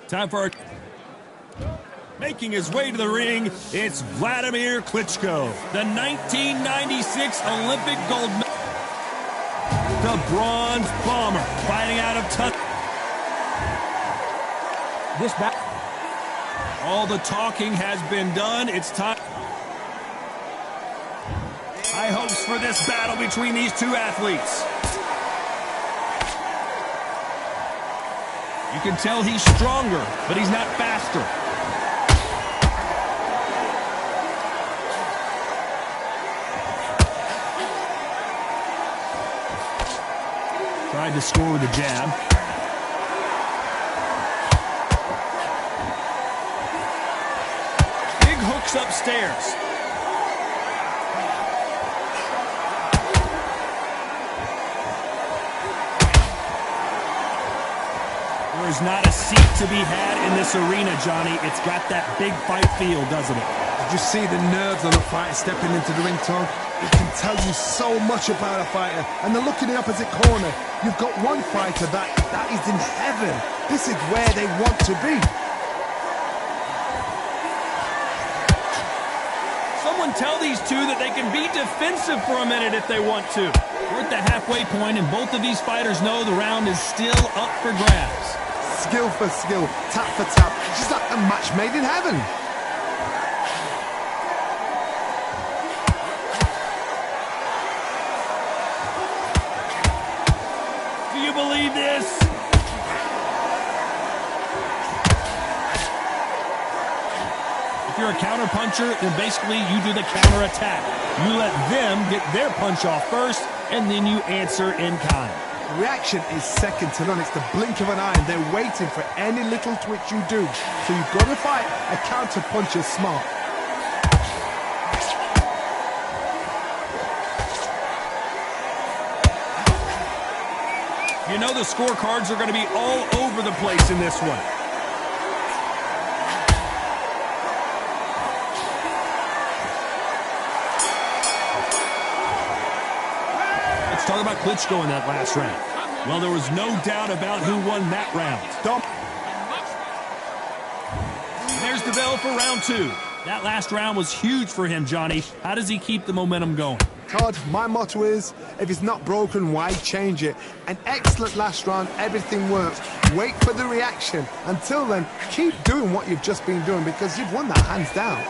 Time for making his way to the ring, it's Vladimir Klitschko, the 1996 Olympic gold medal, the bronze bomber, fighting out of all the talking has been done. It's time. High hopes for this battle between these two athletes. You can tell he's stronger, but he's not faster. Tried to score with a jab. Big hooks upstairs. There's not a seat to be had in this arena, Johnny. It's got that big fight feel, doesn't it? Did you see the nerves on a fighter stepping into the ring, Tom? It can tell you so much about a fighter. And then look in the opposite corner. You've got one fighter that is in heaven. This is where they want to be. Someone tell these two that they can be defensive for a minute if they want to. We're at the halfway point, and both of these fighters know the round is still up for grabs. Skill for skill, tap for tap, just like a match made in heaven. Do you believe this? If you're a counter puncher, then basically you do the counter attack. You let them get their punch off first, and then you answer in kind. The reaction is second to none. It's the blink of an eye, and they're waiting for any little twitch you do. So you've got to fight a counter puncher smart. You know the scorecards are going to be all over the place in this one. Let's talk about Klitschko in that last round. Well, there was no doubt about who won that round. There's the bell for round two. That last round was huge for him, Johnny. How does he keep the momentum going? Todd, my motto is, if it's not broken, why change it? An excellent last round, everything works. Wait for the reaction. Until then, keep doing what you've just been doing because you've won that hands down.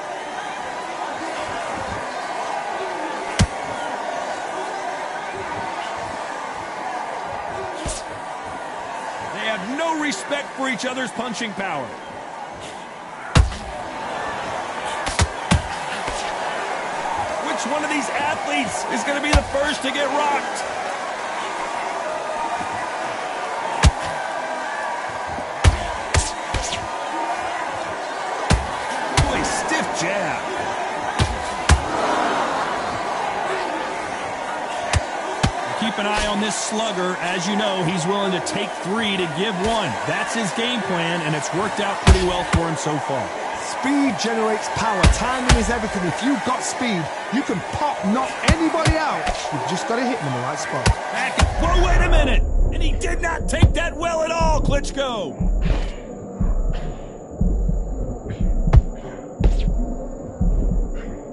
They have no respect for each other's punching power. Which one of these athletes is going to be the first to get rocked? Boy, stiff jab. Keep an eye on this slugger. As you know, he's willing to take three to give one. That's his game plan, and it's worked out pretty well for him so far. Speed generates power. Timing is everything. If you've got speed, you can knock anybody out. You've just got to hit them in the right spot. Back. Whoa, wait a minute! And he did not take that well at all, Klitschko.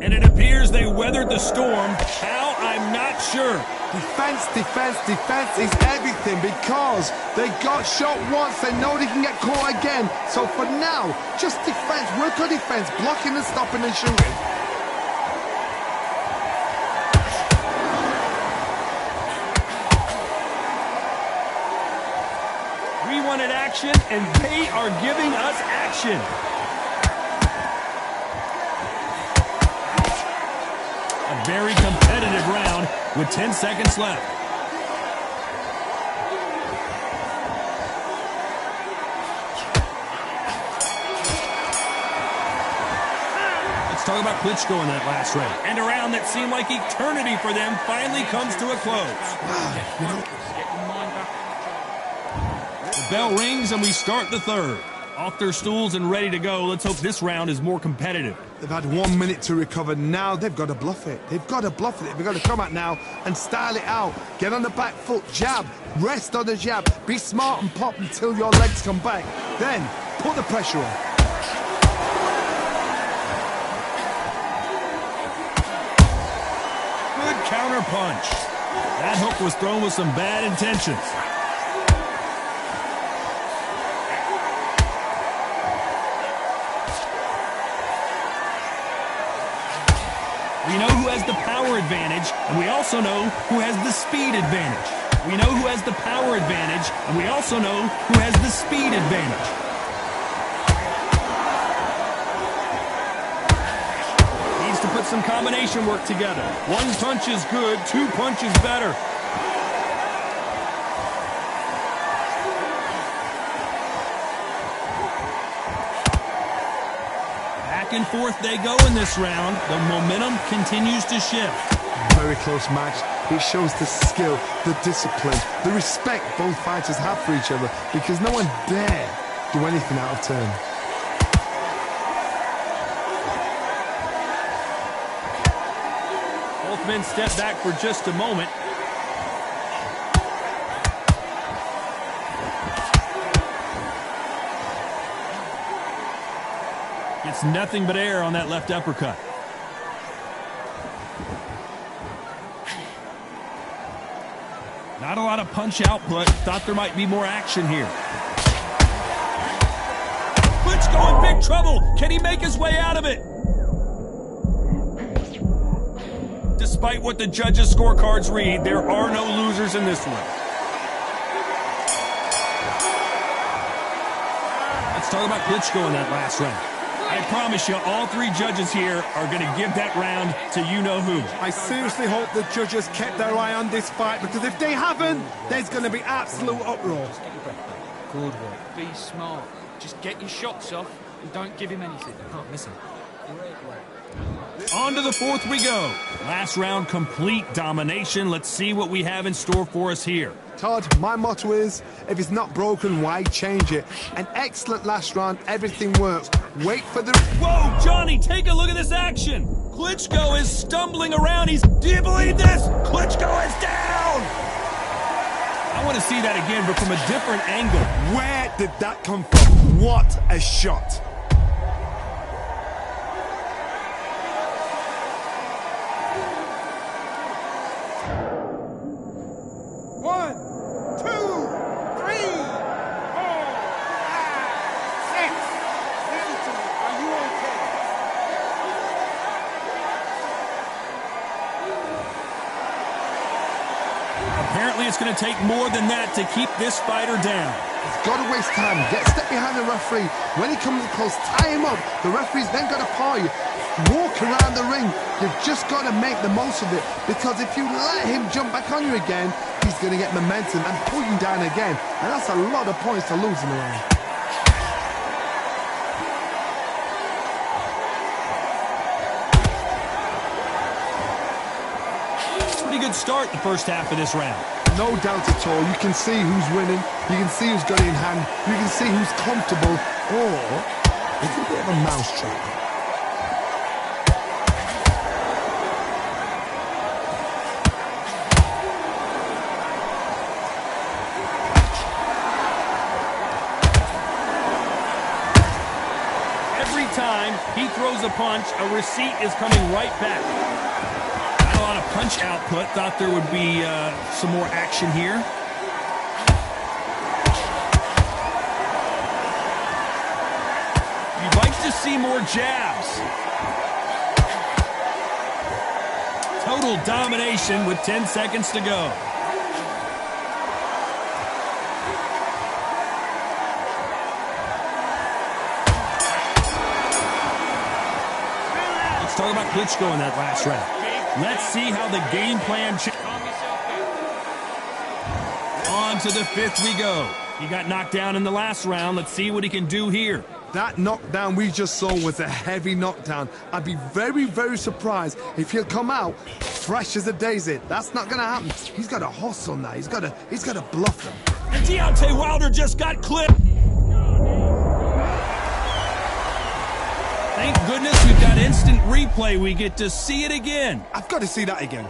And it appears they weathered the storm. How? I'm not sure. Defense, defense, defense is everything because they got shot once. They know they can get caught again. So for now, just defense. Work on defense. Blocking and stopping and shooting. We wanted action, and they are giving us action. A very competitive round with 10 seconds left. Let's talk about Klitschko in that last round. And a round that seemed like eternity for them finally comes to a close. The bell rings and we start the third. Off their stools and ready to go. Let's hope this round is more competitive. They've had 1 minute to recover. Now they've got to bluff it. They've got to bluff it. They've got to come out now and style it out. Get on the back foot, jab, Rest on the jab. Be smart and pop until your legs come back. Then, put the pressure on. Good counter punch. That hook was thrown with some bad intentions. We know who has the power advantage, and we also know who has the speed advantage. We know who has the power advantage, and we also know who has the speed advantage. Needs to put some combination work together. One punch is good, two punches better. Back and forth they go in this round. The momentum continues to shift. Very close match. It shows the skill, the discipline, the respect both fighters have for each other, because no one dare do anything out of turn. Both men step back for just a moment. It's nothing but air on that left uppercut. Not a lot of punch output. Thought there might be more action here. Klitschko in big trouble. Can he make his way out of it? Despite what the judges' scorecards read, there are no losers in this one. Let's talk about Klitschko in that last round. I promise you, all three judges here are going to give that round to you-know-who. I seriously hope the judges kept their eye on this fight, because if they haven't, there's going to be absolute uproar. Good work. Be smart. Just get your shots off and don't give him anything. Can't miss him. On to the fourth we go. Last round, complete domination. Let's see what we have in store for us here. Todd, my motto is, if it's not broken, why change it? An excellent last round, everything works. Wait for the... Whoa, Johnny, take a look at this action. Klitschko is stumbling around. Do you believe this? Klitschko is down. I want to see that again, but from a different angle. Where did that come from? What a shot. Apparently it's going to take more than that to keep this fighter down. He's got to waste time. Get a step behind the referee. When he comes close, tie him up. The referee's then got to paw you. Walk around the ring. You've just got to make the most of it, because if you let him jump back on you again, he's going to get momentum and pull you down again. And that's a lot of points to lose in the round. Pretty good start the first half of this round. No doubt at all. You can see who's winning. You can see who's got it in hand. You can see who's comfortable. Or it's a bit of a mousetrap. Every time he throws a punch, a receipt is coming right back. Not a lot of punch output. Thought there would be some more action here. You'd like to see more jabs. Total domination with 10 seconds to go. Let's talk about Klitschko in that last round. Let's see how the game plan changes. On to the fifth we go. He got knocked down in the last round. Let's see what he can do here. That knockdown we just saw was a heavy knockdown. I'd be very, very surprised if he'll come out fresh as a daisy. That's not going to happen. He's got a hustle now. He's got to bluff him. And Deontay Wilder just got clipped. Thank goodness we've got instant replay. We get to see it again. I've got to see that again.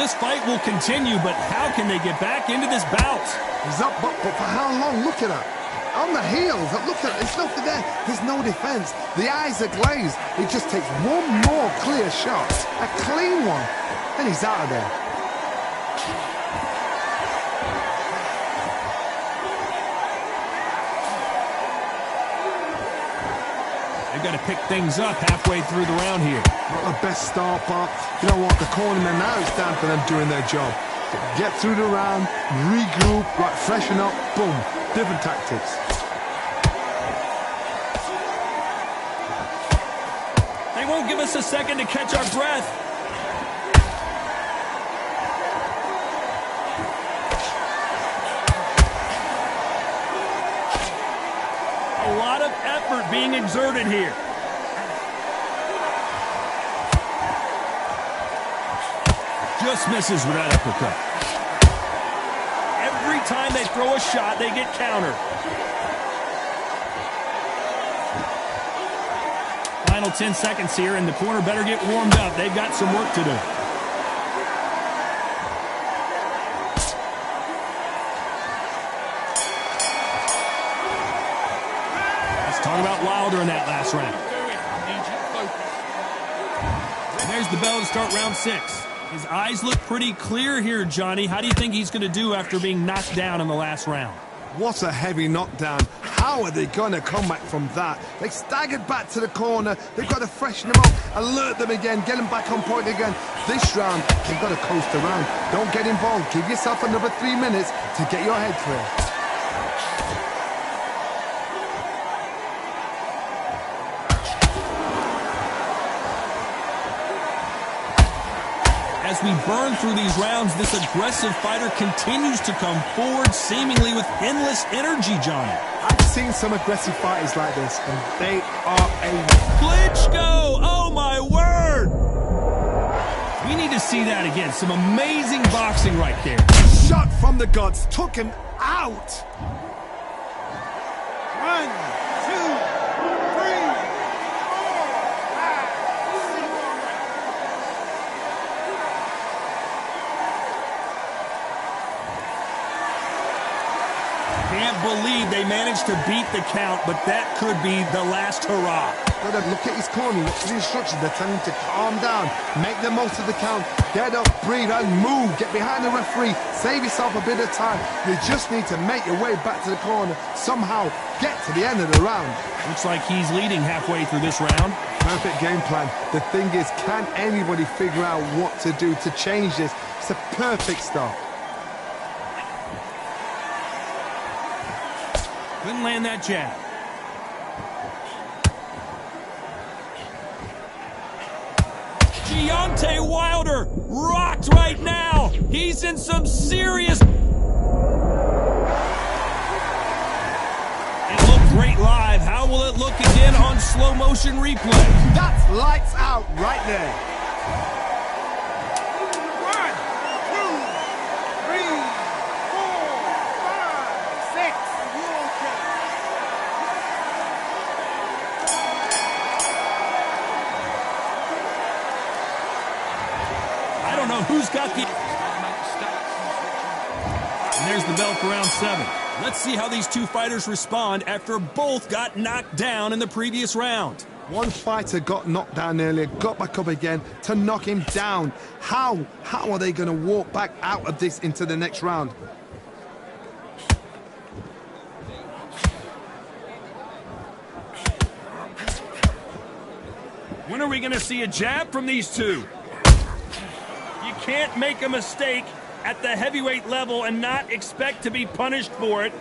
this fight will continue, but how can they get back into this bout? He's up, but for how long? Look at that. On the heels, look at it. There's nothing there. There's no defense. The eyes are glazed. He just takes one more clear shot, a clean one, and he's out of there. They've got to pick things up halfway through the round here. Not the best start, but you know what? The cornerman now is down for them doing their job. Get through the round, regroup, right, freshen up, boom. Different tactics. They won't give us a second to catch our breath. A lot of effort being exerted here. Just misses with that uppercut. Every time they throw a shot, they get countered. Final 10 seconds here, and the corner better get warmed up. They've got some work to do. Let's talk about Wilder in that last round. And there's the bell to start round 6. His eyes look pretty clear here, Johnny. How do you think he's going to do after being knocked down in the last round? What a heavy knockdown. How are they going to come back from that? They staggered back to the corner. They've got to freshen them up, alert them again, get them back on point again. This round, they've got to coast around. Don't get involved. Give yourself another 3 minutes to get your head clear. As we burn through these rounds, this aggressive fighter continues to come forward, seemingly with endless energy, Johnny. I've seen some aggressive fighters like this, and they are a... Klitschko! Oh, my word! We need to see that again. Some amazing boxing right there. Shot from the gods. Took him out. 1, 2, 3, 4, 5, 6. Can't believe they managed to beat the count, but that could be the last hurrah. Gotta look at his corner, look at the instructions. They're telling him to calm down, make the most of the count, get up, breathe, and move. Get behind the referee, save yourself a bit of time. You just need to make your way back to the corner, somehow get to the end of the round. Looks like he's leading halfway through this round. Perfect game plan. The thing is, can anybody figure out what to do to change this? It's a perfect start. Couldn't land that jab. Deontay Wilder rocked right now. He's in some serious... It looked great live. How will it look again on slow motion replay? That's lights out right there. 1, 2, 3, 4, 5, 6. Who's got the... And there's the bell for round 7. Let's see how these two fighters respond after both got knocked down in the previous round. One fighter got knocked down earlier, got back up again to knock him down. How are they going to walk back out of this into the next round? When are we going to see a jab from these two? You can't make a mistake at the heavyweight level and not expect to be punished for it.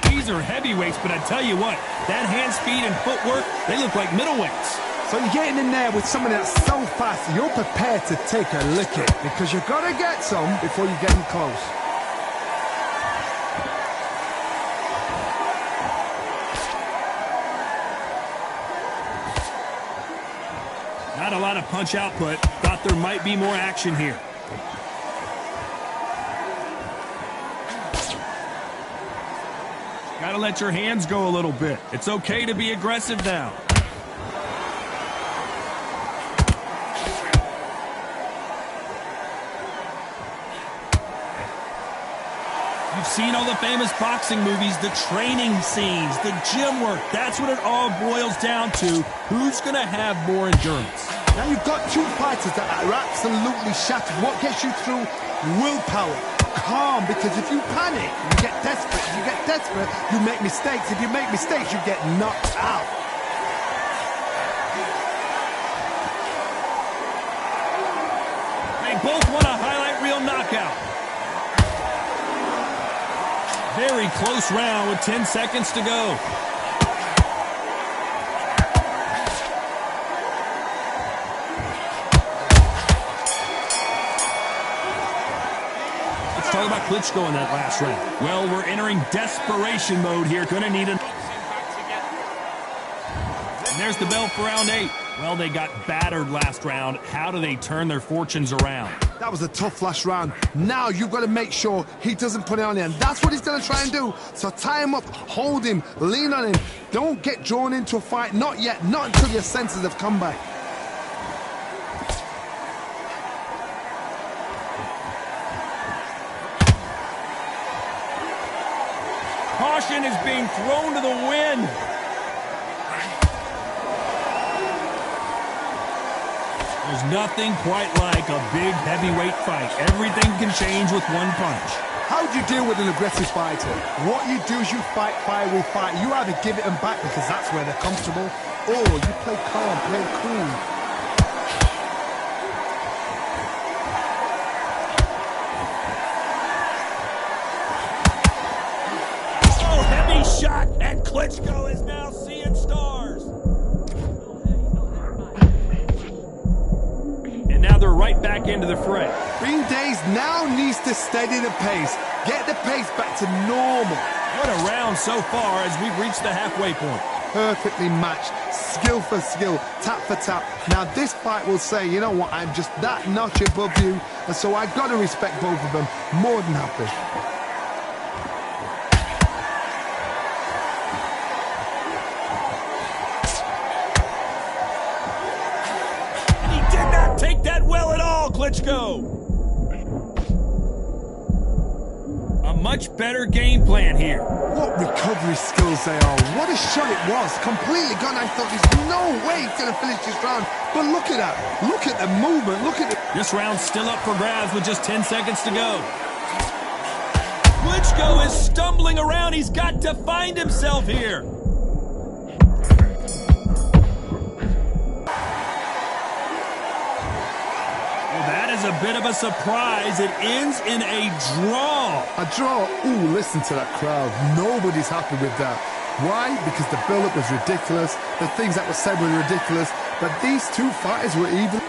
These are heavyweights, but I tell you what, that hand speed and footwork, they look like middleweights. So you're getting in there with somebody that's so fast, you're prepared to take a licking because you've got to get some before you get in close. Not a lot of punch output. Thought there might be more action here. Gotta let your hands go a little bit. It's okay to be aggressive now. You've seen all the famous boxing movies, the training scenes, the gym work. That's what it all boils down to. Who's going to have more endurance? Now you've got two fighters that are absolutely shattered. What gets you through? Willpower. Calm, because if you panic, you get desperate. If you get desperate, you make mistakes. If you make mistakes, you get knocked out. They both want a highlight reel knockout. Very close round with 10 seconds to go. Let's talk about Klitschko in that last round. Well, we're entering desperation mode here. Gonna need an... And there's the bell for round 8. Well, they got battered last round. How do they turn their fortunes around? That was a tough last round. Now you've got to make sure he doesn't put it on you, and that's what he's going to try and do. So tie him up, hold him, lean on him. Don't get drawn into a fight. Not yet. Not until your senses have come back. Caution is being thrown to the wind. There's nothing quite like a big heavyweight fight. Everything can change with one punch. How do you deal with an aggressive fighter? What you do is you fight fire with fire. You either give it them back because that's where they're comfortable, or you play calm, play cool. Oh, heavy shot, and Klitschko is now seeing stars. Now they're right back into the fray. Green Days now needs to steady the pace. Get the pace back to normal. What a round so far as we've reached the halfway point. Perfectly matched. Skill for skill. Tap for tap. Now this fight will say, you know what, I'm just that notch above you. And so I've got to respect both of them. More than happy. Take that well at all, Klitschko. A much better game plan here. What recovery skills they are. What a shot it was. Completely gone. I thought there's no way he's going to finish this round. But look at that. Look at the movement. Look at it. This round's still up for grabs with just 10 seconds to go. Klitschko is stumbling around. He's got to find himself here. A bit of a surprise. It ends in a draw. A draw? Ooh, listen to that crowd. Nobody's happy with that. Why? Because the build-up was ridiculous. The things that were said were ridiculous. But these two fighters were even...